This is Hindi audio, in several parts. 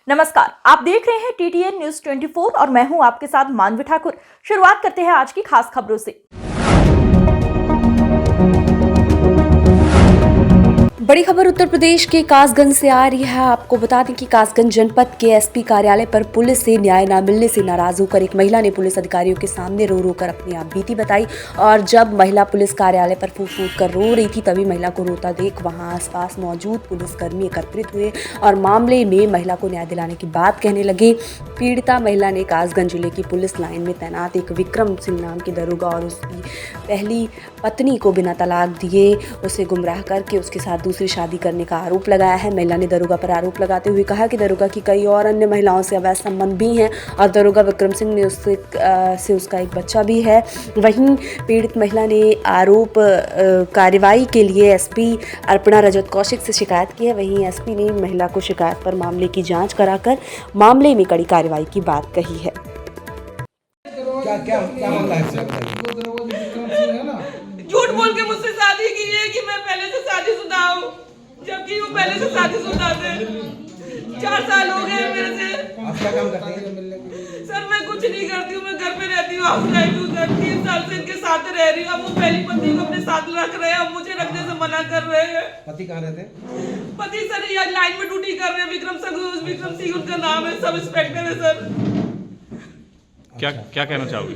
नमस्कार, आप देख रहे हैं टीटीएन न्यूज 24 और मैं हूं आपके साथ मानवी ठाकुर। शुरुआत करते हैं आज की खास खबरों से। बड़ी खबर उत्तर प्रदेश के कासगंज से आ रही है। आपको बता दें कि कासगंज जनपद के एसपी कार्यालय पर पुलिस से न्याय न मिलने से नाराज होकर एक महिला ने पुलिस अधिकारियों के सामने रो रो कर अपनी आप बीती बताई। और जब महिला पुलिस कार्यालय पर फूट फूट कर रो रही थी, तभी महिला को रोता देख वहां आसपास मौजूद पुलिसकर्मी एकत्रित हुए और मामले में महिला को न्याय दिलाने की बात कहने लगे। पीड़िता महिला ने कासगंज जिले की पुलिस लाइन में तैनात एक विक्रम सिंह नाम के दरोगा और उसकी पहली पत्नी को बिना तलाक दिए उसे गुमराह करके उसके साथ दूसरी शादी करने का आरोप लगाया है। महिला ने दरोगा पर आरोप लगाते हुए कहा कि दरोगा की कई और अन्य महिलाओं से अवैध संबंध भी हैं और दरोगा विक्रम सिंह ने उससे उसका एक बच्चा भी है। वहीं पीड़ित महिला ने आरोप कार्रवाई के लिए एसपी अर्पणा रजत कौशिक से शिकायत की है। वहीं एसपी ने महिला को शिकायत पर मामले की जांच कराकर मामले में कड़ी कार्रवाई की बात कही है। क्या मामला है? झूठ बोल के मुझसे शादी की है कि मैं पहले से शादीशुदा हूँ, जबकि वो पहले से शादीशुदा थे। 4 साल हो गए मेरे से। आप क्या काम करते हैं? सर मैं कुछ नहीं करती हूँ, मैं घर पे रहती हूँ, हाउस वाइफ हूँ सर। 3 साल से इनके साथ रह रही हूँ। अब वो पहली पत्नी को अपने साथ रख रहे हैं, अब मुझे रखने से मना कर रहे हैं। पति कहाँ रहते? पति सर यहाँ लाइन में ड्यूटी कर रहे हैं। विक्रम सिंह उनका नाम है, सब इंस्पेक्टर है सर। क्या कहना चाहोगे?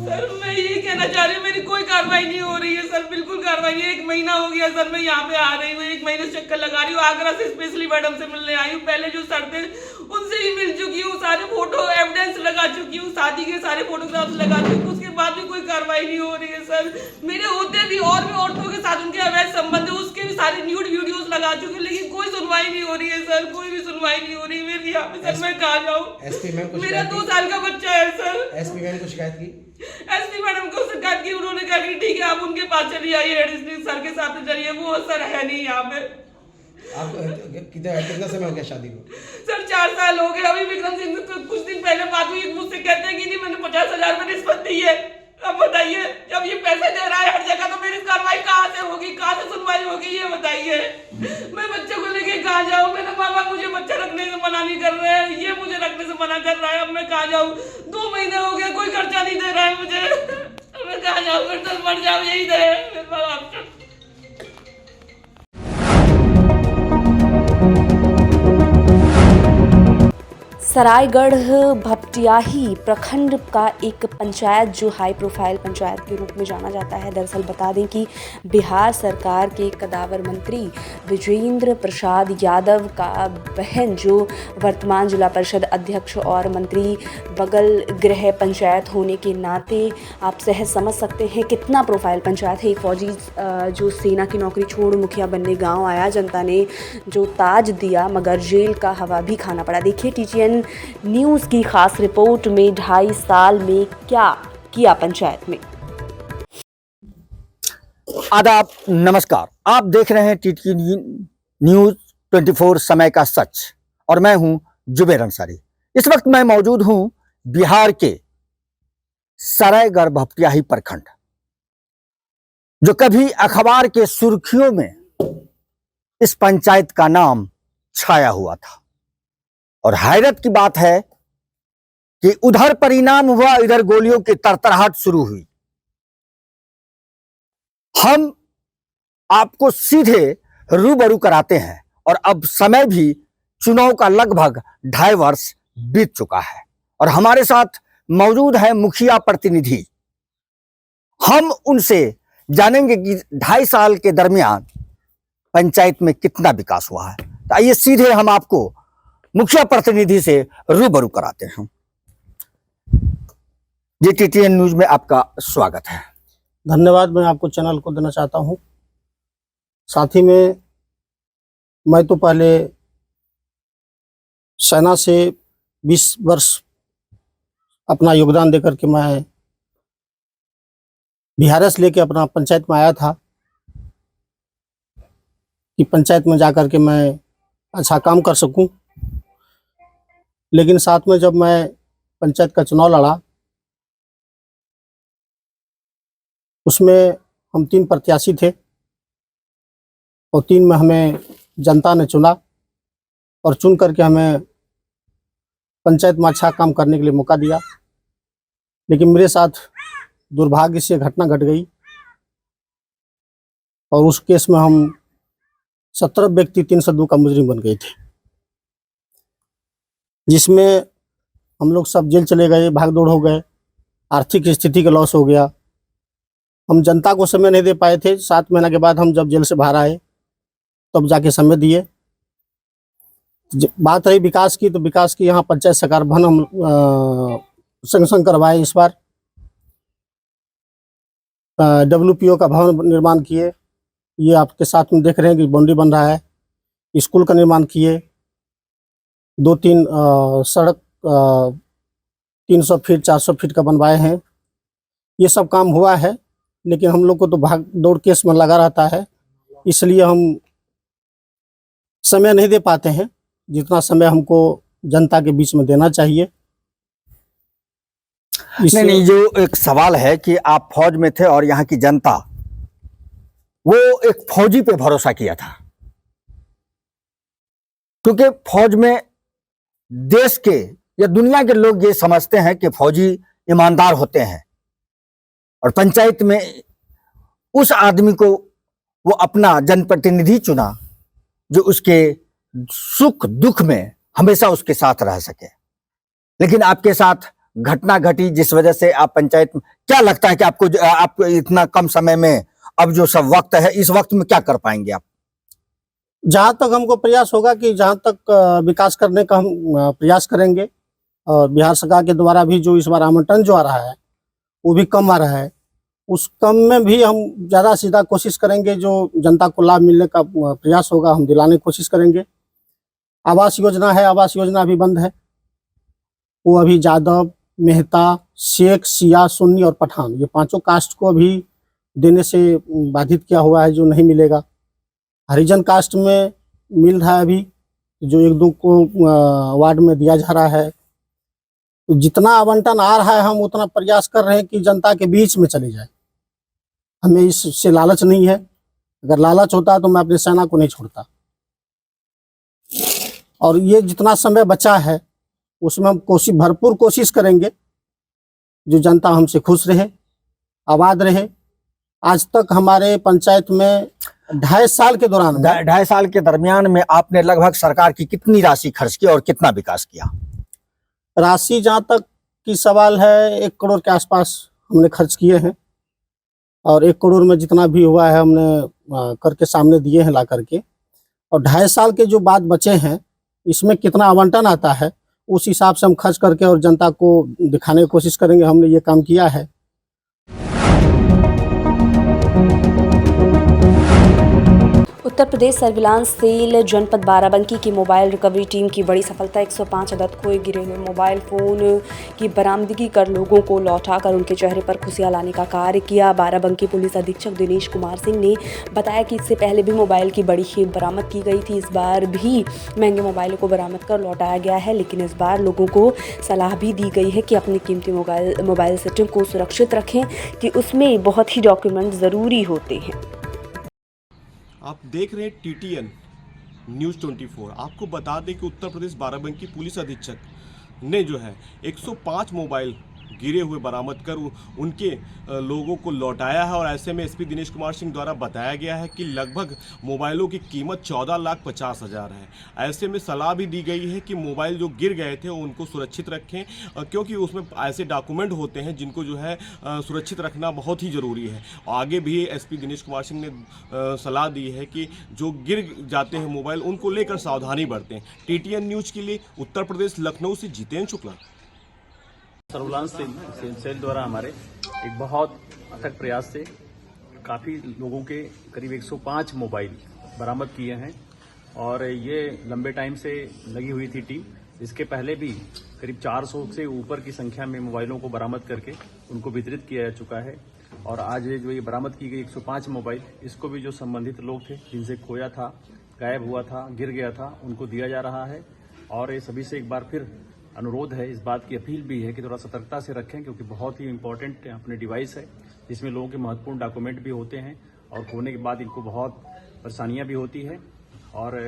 सर मैं यही कहना चाह रही हूँ, मेरी कोई कार्रवाई नहीं हो रही है सर, बिल्कुल कार्रवाई नहीं। 1 महीना हो गया सर, मैं यहाँ पे आ रही हूँ, 1 महीने से चक्कर लगा रही हूँ। आगरा से स्पेशली मैडम से मिलने आई हूँ। पहले जो सर थे उनसे ही मिल चुकी हूँ, सारे फोटो एविडेंस लगा चुकी हूँ, शादी के सारे फोटोग्राफ्स लगा चुकी हूँ। उसके बाद भी कोई कार्रवाई नहीं हो रही है सर। मेरे होते भी और भी औरतों के साथ उनके अवैध संबंध है, उसके भी सारे न्यूड वीडियोस लगा चुके हैं, लेकिन कोई सुनवाई नहीं हो रही है सर, कोई भी सुनवाई नहीं हो रही है मेरी यहाँ पे। सर मैं कहाँ जाऊँ? मेरा 2 साल का बच्चा है सर। एसपी मैम को शिकायत की? एसपी मैडम को शिकायत की, उन्होंने कहा कि ठीक है आप उनके पास चली आइए, हेड सर के साथ चलिए। वो सर है नहीं यहाँ पे। आप कितना समय हो गया शादी को? सर 4 साल हो गए। अभी विक्रम सिंह से कुछ दिन पहले बात हुई, मुझसे कहते हैं कि नहीं मैंने 50,000 में रिश्वत दी है। अब बताइए, जब ये पैसे दे रहा है हर जगह, तो मेरी कार्रवाई कहाँ से होगी, कहाँ से सुनवाई होगी, ये बताइए। मैं बच्चे को लेके कहाँ जाऊँ? मेरे मामा मुझे बच्चा रखने से मना नहीं कर रहे हैं, ये मुझे रखने से मना कर रहा है। अब मैं कहाँ जाऊँ? 2 महीने हो गए, कोई खर्चा नहीं दे रहा है मुझे। मैं कहाँ जाऊँ? फिर तो मर जाऊँ, यही दे मेरे बाप। सरायगढ़ भपटियाही प्रखंड का एक पंचायत जो हाई प्रोफाइल पंचायत के रूप में जाना जाता है। दरअसल बता दें कि बिहार सरकार के कदावर मंत्री विजेंद्र प्रसाद यादव का बहन, जो वर्तमान जिला परिषद अध्यक्ष और मंत्री बगल गृह पंचायत होने के नाते आप सहज समझ सकते हैं कितना प्रोफाइल पंचायत है। एक फौजी जो सेना की नौकरी छोड़ मुखिया बनने गाँव आया, जनता ने जो ताज दिया मगर जेल का हवा भी खाना पड़ा। देखिए टीटीएन न्यूज़ की खास रिपोर्ट में 2.5 साल में क्या किया पंचायत में। आदाब, नमस्कार। आप देख रहे हैं टीटीएन न्यूज़ 24 समय का सच और मैं हूं जुबेर अंसारी। इस वक्त मैं मौजूद हूं बिहार के सरायगढ़ भपटियाही प्रखंड, जो कभी अखबार के सुर्खियों में इस पंचायत का नाम छाया हुआ था। और हैरत की बात है कि उधर परिणाम हुआ, इधर गोलियों की तरतराहट शुरू हुई। हम आपको सीधे रूबरू कराते हैं और अब समय भी चुनाव का लगभग 2.5 वर्ष बीत चुका है और हमारे साथ मौजूद है मुखिया प्रतिनिधि। हम उनसे जानेंगे कि 2.5 साल के दरमियान पंचायत में कितना विकास हुआ है। तो आइए सीधे हम आपको मुखिया प्रतिनिधि से रूबरू कराते हैं। जी, टीटीएन न्यूज में आपका स्वागत है। धन्यवाद मैं आपको चैनल को देना चाहता हूं। साथ ही में मैं तो पहले सेना से 20 वर्ष अपना योगदान देकर के मैं बिहार से लेके अपना पंचायत में आया था कि पंचायत में जाकर के मैं अच्छा काम कर सकूं। लेकिन साथ में जब मैं पंचायत का चुनाव लड़ा, उसमें हम 3 प्रत्याशी थे और 3 में हमें जनता ने चुना और चुन करके हमें पंचायत में अच्छा काम करने के लिए मौका दिया, लेकिन मेरे साथ दुर्भाग्य से घटना घट गई और उस केस में हम 17 व्यक्ति 302 का मुजरिम बन गए थे, जिसमें हम लोग सब जेल चले गए, भाग दौड़ हो गए, आर्थिक स्थिति का लॉस हो गया। हम जनता को समय नहीं दे पाए थे। 7 महीना के बाद हम जब जेल से बाहर आए तब जाके समय दिए। बात रही विकास की, तो विकास की यहाँ पंचायत सरकार भवन हम संरक्षण करवाए। इस बार WPO का भवन निर्माण किए, ये आपके साथ में देख रहे हैं कि बाउंड्री बन रहा है। स्कूल का निर्माण किए, 2-3 सड़क 300 फीट 400 फीट का बनवाए हैं। ये सब काम हुआ है, लेकिन हम लोग को तो भाग दौड़ केस में लगा रहता है, इसलिए हम समय नहीं दे पाते हैं जितना समय हमको जनता के बीच में देना चाहिए। नहीं, जो एक सवाल है कि आप फौज में थे और यहाँ की जनता वो एक फौजी पे भरोसा किया था, क्योंकि फौज में देश के या दुनिया के लोग ये समझते हैं कि फौजी ईमानदार होते हैं, और पंचायत में उस आदमी को वो अपना जनप्रतिनिधि चुना जो उसके सुख दुख में हमेशा उसके साथ रह सके। लेकिन आपके साथ घटना घटी जिस वजह से आप पंचायत में, क्या लगता है कि आपको इतना कम समय में अब जो सब वक्त है, इस वक्त में क्या कर पाएंगे आप? जहाँ तक हमको प्रयास होगा कि जहाँ तक विकास करने का हम प्रयास करेंगे, और बिहार सरकार के द्वारा भी जो इस बार आवंटन जो आ रहा है वो भी कम आ रहा है, उस कम में भी हम ज़्यादा से ज़्यादा कोशिश करेंगे। जो जनता को लाभ मिलने का प्रयास होगा हम दिलाने की कोशिश करेंगे। आवास योजना है, आवास योजना अभी बंद है। वो अभी यादव, मेहता, शेख, सिया, सुन्नी और पठान, ये 5 कास्ट को अभी देने से बाधित किया हुआ है, जो नहीं मिलेगा। हरिजन कास्ट में मिल रहा है अभी, जो 1-2 को वार्ड में दिया जा रहा है। तो जितना आवंटन आ रहा है हम उतना प्रयास कर रहे हैं कि जनता के बीच में चले जाए। हमें इससे लालच नहीं है। अगर लालच होता तो मैं अपने सेना को नहीं छोड़ता। और ये जितना समय बचा है उसमें हम भरपूर कोशिश करेंगे जो जनता हमसे खुश रहे, आबाद रहे। आज तक हमारे पंचायत में 2.5 साल के दौरान 2.5 साल के दरमियान में आपने लगभग सरकार की कितनी राशि खर्च की और कितना विकास किया? राशि जहाँ तक की सवाल है 1 करोड़ के आसपास हमने खर्च किए हैं, और 1 करोड़ में जितना भी हुआ है हमने करके सामने दिए हैं ला करके। और 2.5 साल के जो बाद बचे हैं इसमें कितना आवंटन आता है उस हिसाब से हम खर्च करके और जनता को दिखाने की कोशिश करेंगे हमने ये काम किया है। उत्तर प्रदेश सर्विलांस सेल जनपद बाराबंकी की मोबाइल रिकवरी टीम की बड़ी सफलता। 105 अदद खोए गिरे हुए मोबाइल फ़ोन की बरामदगी कर लोगों को लौटाकर उनके चेहरे पर खुशियां लाने का कार्य किया। बाराबंकी पुलिस अधीक्षक दिनेश कुमार सिंह ने बताया कि इससे पहले भी मोबाइल की बड़ी खेप बरामद की गई थी। इस बार भी महंगे मोबाइलों को बरामद कर लौटाया गया है, लेकिन इस बार लोगों को सलाह भी दी गई है कि अपनी कीमती मोबाइल सेटिंग को सुरक्षित रखें, कि उसमें बहुत ही डॉक्यूमेंट ज़रूरी होते हैं। आप देख रहे हैं TTN न्यूज़ 24। आपको बता दें कि उत्तर प्रदेश बाराबंकी पुलिस अधीक्षक ने जो है 105 मोबाइल गिरे हुए बरामद कर उनके लोगों को लौटाया है। और ऐसे में SP दिनेश कुमार सिंह द्वारा बताया गया है कि लगभग मोबाइलों की कीमत 14,50,000 है। ऐसे में सलाह भी दी गई है कि मोबाइल जो गिर गए थे उनको सुरक्षित रखें, क्योंकि उसमें ऐसे डॉक्यूमेंट होते हैं जिनको जो है सुरक्षित रखना बहुत ही ज़रूरी है। आगे भी SP दिनेश कुमार सिंह ने सलाह दी है कि जो गिर जाते हैं मोबाइल उनको लेकर सावधानी बरतें। TTN न्यूज़ के लिए उत्तर प्रदेश लखनऊ से जितेंद्र शुक्ला। सर्विलांस सेल द्वारा हमारे एक बहुत अथक प्रयास से काफ़ी लोगों के करीब 105 मोबाइल बरामद किए हैं, और ये लंबे टाइम से लगी हुई थी टीम। इसके पहले भी करीब 400 से ऊपर की संख्या में मोबाइलों को बरामद करके उनको वितरित किया जा चुका है। और आज जो ये बरामद की गई 105 मोबाइल, इसको भी जो संबंधित लोग थे जिनसे खोया था, गायब हुआ था, गिर गया था, उनको दिया जा रहा है। और ये सभी से एक बार फिर अनुरोध है, इस बात की अपील भी है कि थोड़ा सतर्कता से रखें, क्योंकि बहुत ही इंपॉर्टेंट अपने डिवाइस है जिसमें लोगों के महत्वपूर्ण डॉक्यूमेंट भी होते हैं, और खोने के बाद इनको बहुत परेशानियां भी होती है। और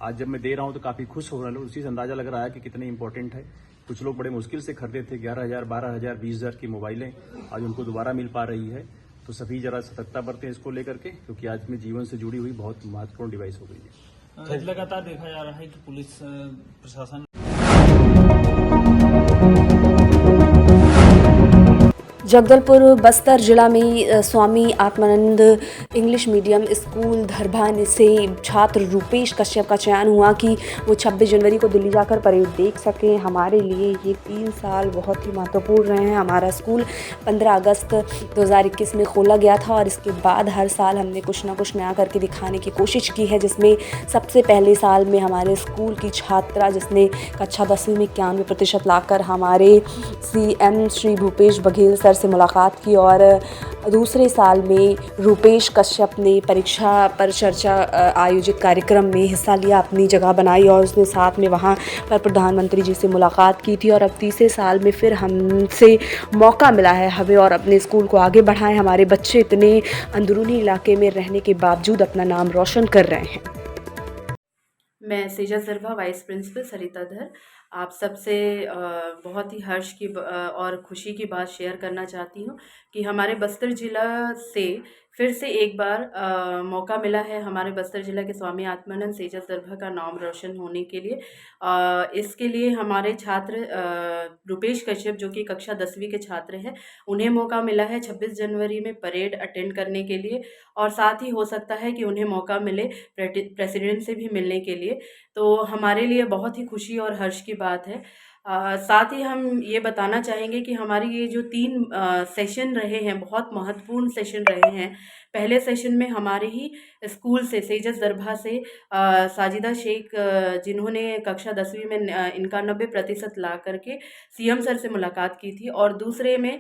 आज जब मैं दे रहा हूं तो काफ़ी खुश हो रहे हैं, उसी से अंदाज़ा लग रहा है कि कितने इंपॉर्टेंट है। कुछ लोग बड़े मुश्किल से खरीदे थे 11,000, 12,000, 20,000 की मोबाइलें, आज उनको दोबारा मिल पा रही है। तो सभी जरा सतर्कता बरतें इसको लेकर के, क्योंकि आज में जीवन से जुड़ी हुई बहुत महत्वपूर्ण डिवाइस हो गई है। लगातार देखा जा रहा है कि पुलिस प्रशासन जगदलपुर बस्तर जिला में Swami Atmanand English medium school धरभान से छात्र रूपेश कश्यप का चयन हुआ कि वो 26 जनवरी को दिल्ली जाकर परेड देख सकें। हमारे लिए ये 3 साल बहुत ही महत्वपूर्ण रहे हैं। हमारा स्कूल 15 अगस्त 2021 में खोला गया था और इसके बाद हर साल हमने कुछ ना कुछ नया करके दिखाने की कोशिश की है, जिसमें सबसे पहले साल में हमारे स्कूल की छात्रा जिसने कक्षा 10वीं में 91% लाकर हमारे CM श्री भूपेश बघेल सर से मुलाकात की और दूसरे साल में रूपेश कश्यप ने परीक्षा पर चर्चा आयोजित कार्यक्रम में हिस्सा लिया, अपनी जगह बनाई और उसने साथ में वहां पर प्रधानमंत्री जी से मुलाकात की थी। और अब तीसरे साल में फिर हमसे मौका मिला है हमें और अपने स्कूल को आगे बढ़ाएं। हमारे बच्चे इतने अंदरूनी इलाके में रहने के बावजूद अपना नाम रोशन कर रहे हैं। मैं सेजा जरभा, वाइस प्रिंसिपल सरिता धर, आप सबसे बहुत ही हर्ष की और खुशी की बात शेयर करना चाहती हूँ कि हमारे बस्तर ज़िला से फिर से एक बार मौका मिला है हमारे बस्तर ज़िला के स्वामी आत्मानंद सेजा जरभा का नाम रोशन होने के लिए। इसके लिए हमारे छात्र रूपेश कश्यप जो कि कक्षा 10वीं के छात्र हैं, उन्हें मौका मिला है 26 जनवरी में परेड अटेंड करने के लिए और साथ ही हो सकता है कि उन्हें मौका मिले प्रेसिडेंट से भी मिलने के लिए। तो हमारे लिए बहुत ही खुशी और हर्ष की बात है। साथ ही हम ये बताना चाहेंगे कि हमारी ये जो 3 सेशन रहे हैं, बहुत महत्वपूर्ण सेशन रहे हैं। पहले सेशन में हमारे ही स्कूल से सेजा जरभा से साजिदा शेख जिन्होंने कक्षा 10वीं में 91% ला करके CM सर से मुलाकात की थी और दूसरे में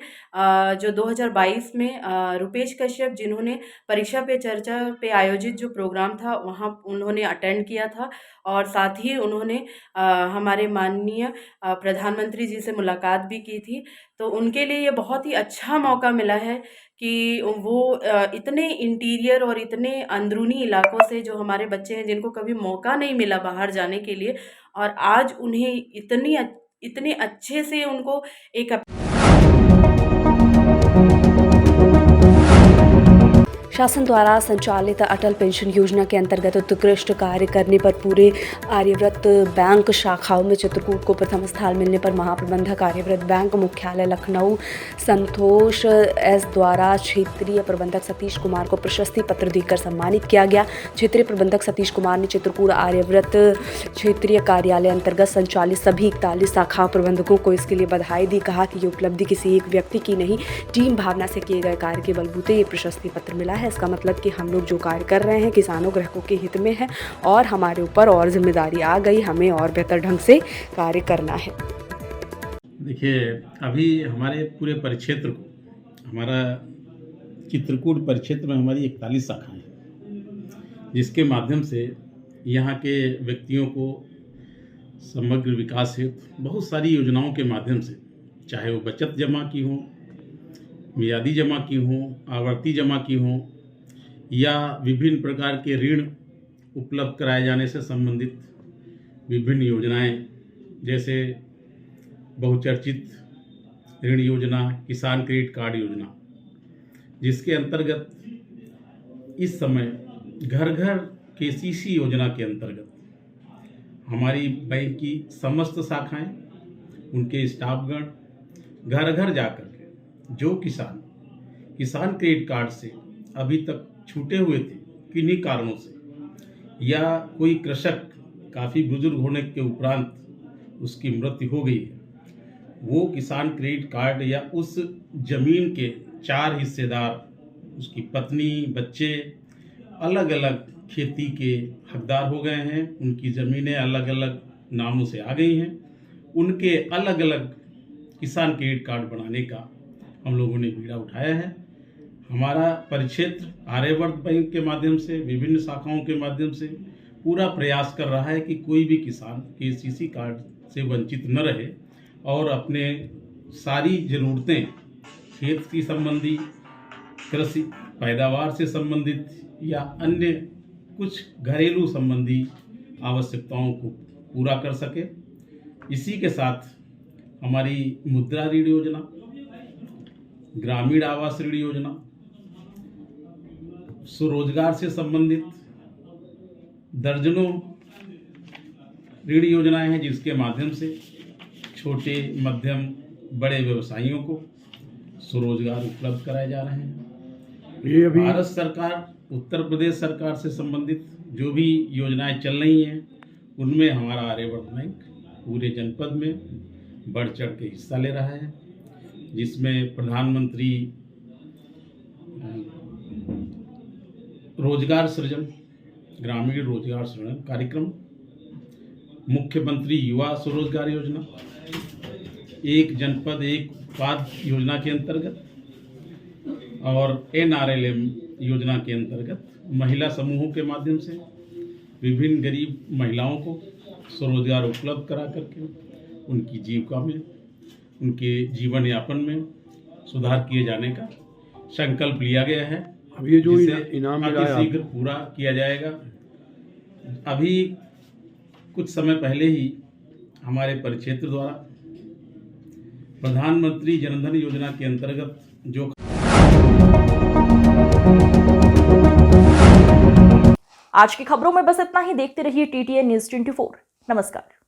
जो 2022 में रूपेश कश्यप जिन्होंने परीक्षा पे चर्चा पे आयोजित जो प्रोग्राम था वहाँ उन्होंने अटेंड किया था और साथ ही उन्होंने हमारे माननीय प्रधानमंत्री जी से मुलाकात भी की थी। तो उनके लिए ये बहुत ही अच्छा मौका मिला है कि वो इतने इंटीरियर और इतने अंदरूनी इलाकों से जो हमारे बच्चे हैं जिनको कभी मौका नहीं मिला बाहर जाने के लिए, और आज उन्हें इतने अच्छे से उनको एक शासन द्वारा संचालित अटल पेंशन योजना के अंतर्गत उत्कृष्ट कार्य करने पर पूरे आर्यव्रत बैंक शाखाओं में चित्रकूट को प्रथम स्थान मिलने पर महाप्रबंधक आर्यव्रत बैंक मुख्यालय लखनऊ संतोष एस द्वारा क्षेत्रीय प्रबंधक सतीश कुमार को प्रशस्ति पत्र देकर सम्मानित किया गया। क्षेत्रीय प्रबंधक सतीश कुमार ने चित्रकूट आर्यव्रत क्षेत्रीय कार्यालय अंतर्गत संचालित सभी 41 शाखा प्रबंधकों को इसके लिए बधाई दी। कहा कि ये उपलब्धि किसी एक व्यक्ति की नहीं, टीम भावना से किए गए कार्य के बलबूते ये प्रशस्ति पत्र मिला है। इसका मतलब कि हम लोग जो कार्य कर रहे हैं किसानों ग्राहकों के हित में है और हमारे ऊपर और जिम्मेदारी आ गई, हमें और बेहतर ढंग से कार्य करना है। देखिए, अभी हमारे पूरे परिक्षेत्र को, हमारा चित्रकूट परिक्षेत्र में हमारी 41 शाखाएं हैं, जिसके माध्यम से यहाँ के व्यक्तियों को समग्र विकास हेतु बहुत सारी योजनाओं के माध्यम से, चाहे वो बचत जमा की हो, मियादी जमा की हो, आवर्ती जमा की हो या विभिन्न प्रकार के ऋण उपलब्ध कराए जाने से संबंधित विभिन्न योजनाएं, जैसे बहुचर्चित ऋण योजना, किसान क्रेडिट कार्ड योजना, जिसके अंतर्गत इस समय घर घर KCC योजना के अंतर्गत हमारी बैंक की समस्त शाखाएं, उनके स्टाफगण घर घर जाकर के जो किसान क्रेडिट कार्ड से अभी तक छूटे हुए थे किन्हीं कारणों से, या कोई कृषक काफ़ी बुजुर्ग होने के उपरांत उसकी मृत्यु हो गई है, वो किसान क्रेडिट कार्ड या उस जमीन के 4 हिस्सेदार, उसकी पत्नी, बच्चे अलग अलग खेती के हकदार हो गए हैं, उनकी ज़मीनें अलग अलग नामों से आ गई हैं, उनके अलग अलग किसान क्रेडिट कार्ड बनाने का हम लोगों ने बीड़ा उठाया है। हमारा परिक्षेत्र आर्यवर्त बैंक के माध्यम से, विभिन्न शाखाओं के माध्यम से पूरा प्रयास कर रहा है कि कोई भी किसान KCC कार्ड से वंचित न रहे और अपने सारी ज़रूरतें, खेत की संबंधी, कृषि पैदावार से संबंधित या अन्य कुछ घरेलू संबंधी आवश्यकताओं को पूरा कर सके। इसी के साथ हमारी मुद्रा ऋण योजना, ग्रामीण आवास ऋण योजना, स्वरोजगार से संबंधित दर्जनों ऋण योजनाएं हैं, जिसके माध्यम से छोटे मध्यम बड़े व्यवसायियों को स्वरोजगार उपलब्ध कराए जा रहे हैं। ये अभी भारत सरकार, उत्तर प्रदेश सरकार से संबंधित जो भी योजनाएं चल रही हैं, उनमें हमारा आर्यवर्त बैंक पूरे जनपद में बढ़ चढ़ के हिस्सा ले रहा है, जिसमें प्रधानमंत्री रोजगार सृजन, ग्रामीण रोजगार सृजन कार्यक्रम, मुख्यमंत्री युवा स्वरोजगार योजना, एक जनपद एक उत्पाद योजना के अंतर्गत और NRLM योजना के अंतर्गत महिला समूहों के माध्यम से विभिन्न गरीब महिलाओं को स्वरोजगार उपलब्ध करा करके उनकी जीविका में, उनके जीवन यापन में सुधार किए जाने का संकल्प लिया गया है। अब ये जो इनाम मिला है शीघ्र पूरा किया जाएगा। अभी कुछ समय पहले ही हमारे परिक्षेत्र द्वारा प्रधानमंत्री जनधन योजना के अंतर्गत जो आज की खबरों में बस इतना ही। देखते रहिए TTN News 24। नमस्कार।